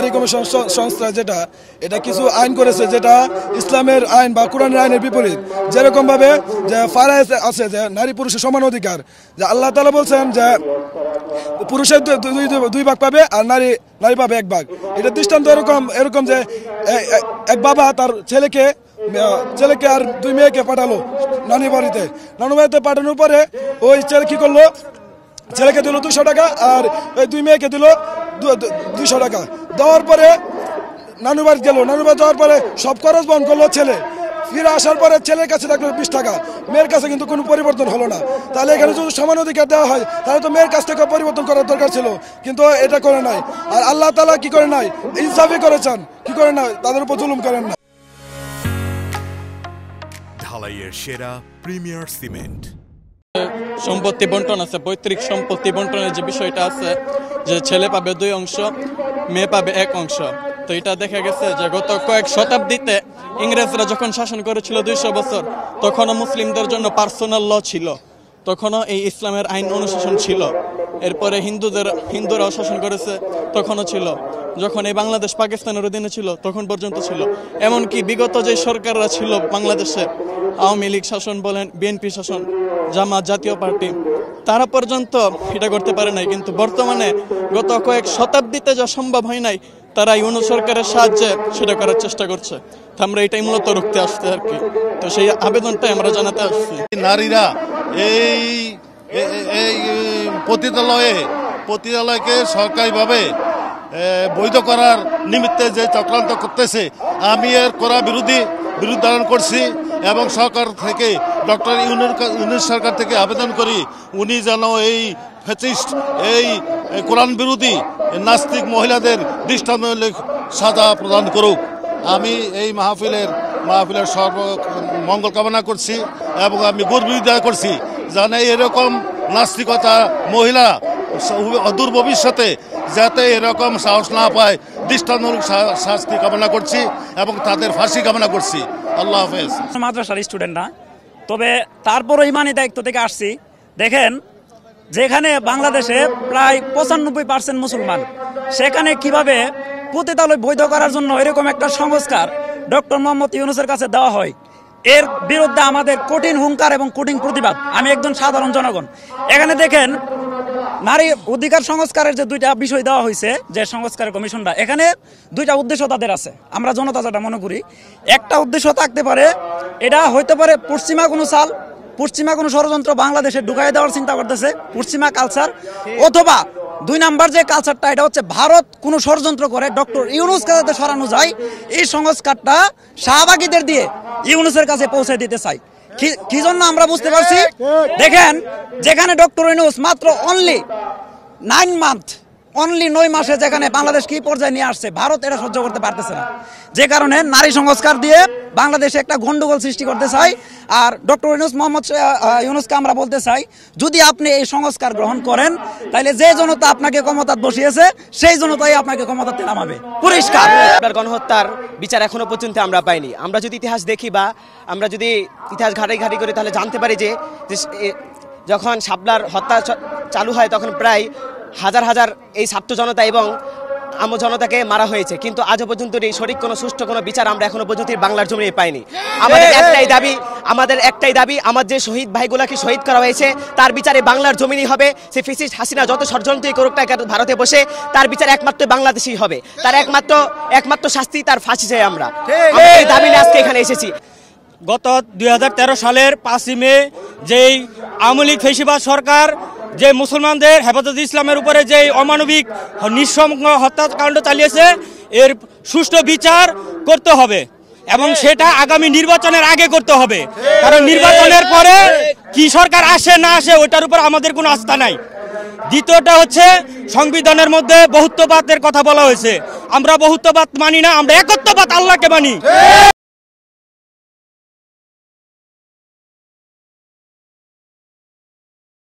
নারী কমিশন সংস্থা যেটা এটা কিছু আইন করেছে যেটা ইসলামের আইন বা কোরআনের আইনের বিপরীত। যেরকম ভাবে যে ফারায়েজ আছে যে নারী পুরুষের সমান অধিকার, যে আল্লাহ তাআলা বলছেন যে পুরুষের দুই ভাগ পাবে আর নারী পাবে এক ভাগ। এটা দৃষ্টান্ত এরকম যে এক বাবা তার ছেলেকে আর দুই মেয়েকে পাঠালো নানি বাড়িতে পাঠানোর পরে ওই ছেলে কি করলো, ছেলেকে দিল 200 টাকা আর ওই দুই মেয়েকে দিল 200 টাকা। দেওয়ার পরে নানু বাড়ি গেল, নানু বাড়ি যাওয়ার পরে সব খরচ বহন করলো ছেলে। ফিরে আসার পরে ছেলের কাছে থাকলো 20 টাকা, মেয়ের কাছে কিন্তু কোনো পরিবর্তন হলো না। তাহলে এখানে যদি সমান অধিকার দেওয়া হয় তাহলে তো মেয়ের কাছ থেকে পরিবর্তন করার দরকার ছিল, কিন্তু এটা করে নাই। আর আল্লাহ তাআলা কি করে নাই, ইনসাফই করেছেন, কি করে না তাদের উপর জুলুম করেন না। ঢালাইয়ের সেরা প্রিমিয়ার সিমেন্ট। সম্পত্তি বন্টন আছে, পৈতৃক সম্পত্তি বন্টনের যে বিষয়টা আছে যে ছেলে পাবে 2 অংশ, মেয়ে পাবে 1 অংশ। তো এটা দেখা গেছে যে গত কয়েক শতাব্দীতে ইংরেজরা যখন শাসন করেছিল 200 বছর, তখনও মুসলিমদের জন্য পার্সোনাল ল ছিল, তখনও এই ইসলামের আইন অনুশাসন ছিল। এরপরে হিন্দুরাও শাসন করেছে, তখনও ছিল। যখন এই বাংলাদেশ পাকিস্তানের অধীনে ছিল তখন পর্যন্ত ছিল। এমনকি বিগত যে সরকাররা ছিল বাংলাদেশে, আওয়ামী লীগ শাসন বলেন, বিএনপি শাসন, জামাত, জাতীয় পার্টি, তারা পর্যন্ত এটা করতে পারে নাই। কিন্তু বর্তমানে গত কয়েক শতাব্দীতে যা সম্ভব হয় নাই, তারা ইউনূস সরকারের সাহায্যে সেটা করার চেষ্টা করছে। তো আমরা এটাই মূলত রুখতে আসছি আর কি। তো সেই আবেদনটাই আমরা জানাতে আসছি। নারীরা এই পতিতালয়কে সরকারিভাবে বৈধ করার নিমিত্তে যে চক্রান্ত করতেছে, আমি এর কড়া বিরুদ্ধারণ করছি এবং সরকার থেকে ডক্টর ইউনূস সরকার থেকে আবেদন করি উনি যেন এই ফ্যাসিস্ট, এই কোরআন বিরোধী নাস্তিক মহিলাদের দৃষ্টান্তমূলক সাজা প্রদান করুক। আমি এই মাহফিলের মঙ্গল কামনা করছি এবং আমি গর্বিত করছি যেন এরকম নাস্তিকতা মহিলা অদূর ভবিষ্যতে যাতে এরকম সাহস না পায়, দৃষ্টান্তমূলক শাস্তি কামনা করছি এবং তাদের ফাঁসি কামনা করছি। আল্লাহ হাফেজ। মাদ্রাসার স্টুডেন্ট না, তবে তারপরও ইমানি দায়িত্ব থেকে আসছি। দেখেন, যেখানে বাংলাদেশে প্রায় 95% মুসলমান, সেখানে কিভাবে পতিতালয় বৈধ করার জন্য এরকম একটা সংস্কার ডক্টর মোহাম্মদ ইউনূসের কাছে দেওয়া হয়, এর বিরুদ্ধে আমাদের কঠিন হুঙ্কার এবং কঠিন প্রতিবাদ। আমি একজন সাধারণ জনগণ। এখানে দেখেন, নারী অধিকার সংস্কারের যে 2টা বিষয় দেওয়া হয়েছে, যে সংস্কার কমিশনটা, এখানে 2টা উদ্দেশ্য তাদের আছে। আমরা জনতা যেটা মনে করি, একটা উদ্দেশ্য থাকতে পারে, এটা হইতে পারে পশ্চিমা কোনো ষড়যন্ত্র বাংলাদেশে ঢুকাই দেওয়ার চিন্তা করতেছে, পশ্চিমা কালচার, অথবা 2 নাম্বার যে কালচারটা, এটা হচ্ছে ভারত কোনো ষড়যন্ত্র করে ডক্টর ইউনূসকে যাতে সরানো যায়, এই সংস্কারটা শাহবাগীদের দিয়ে ইউনূসের কাছে পৌঁছে দিতে চাই। কি জন্য আমরা বুঝতে পারছি, দেখেন, যেখানে ডক্টর ইউনূস মাত্র অনলি 9 মাসে যেখানে বাংলাদেশ কি পর্যায়ে নিয়ে আসছে, ভারত এটা সহ্য করতে পারতেছে না। যে কারণে নারী সংস্কার দিয়ে বাংলাদেশে একটা গন্ডগোল সৃষ্টি করতে চাই। আর ডক্টর মোহাম্মদ ইউনূসকে আমরা বলতে চাই, যদি আপনি এই সংস্কার গ্রহণ করেন, তাহলে যে জনতা আপনাকে ক্ষমতায় বসিয়েছে সেই জনতাই আপনাকে ক্ষমতাতে নামাবে। পরিষ্কার। আপনার গণহত্যার বিচার এখনো পর্যন্ত আমরা পাইনি। আমরা যদি ইতিহাস দেখি বা আমরা যদি ইতিহাস ঘাটাঘাটি করি, তাহলে জানতে পারি যে যখন শাপলার হত্যা চালু হয় তখন প্রায় হাজার এই ছাত্র জনতা এবং আম জনতাকে মারা হয়েছে, কিন্তু আজও পর্যন্ত এই সঠিক কোনো সুষ্ঠু কোনো বিচার আমরা এখনো পর্যন্ত বাংলার জমিনে পাইনি। আমাদের একটাই দাবি, আমার যে শহীদ ভাইগুলাকে শহীদ করা হয়েছে তার বিচারে বাংলার জমিনই হবে। সে ফ্যাসিস্ট হাসিনা যত ষড়যন্ত্রই করুক না কেন ভারতে বসে, তার বিচার একমাত্র বাংলাদেশেই হবে। তার একমাত্র শাস্তি তার ফাঁসি চাই। আমরা এই দাবি নিয়ে আজকে এখানে এসেছি। গত 2013 সালের 5ই মে যেই আওয়ামী লীগ ফ্যাসিবাদ সরকার যে মুসলমানদের হেফাজতে ইসলামের উপরে যে অমানবিক নিঃসঙ্গ হত্যাকাণ্ড চালিয়েছে, এর সুষ্ঠু বিচার করতে হবে এবং সেটা আগামী নির্বাচনের আগে করতে হবে। কারণ নির্বাচনের পরে কি সরকার আসে না আসে ওইটার উপর আমাদের কোনো আস্থা নাই। দ্বিতীয়টা হচ্ছে, সংবিধানের মধ্যে বহুত্ববাদের কথা বলা হয়েছে। আমরা বহুত্ববাদ মানি না, আমরা একত্ববাদ আল্লাহকে মানি।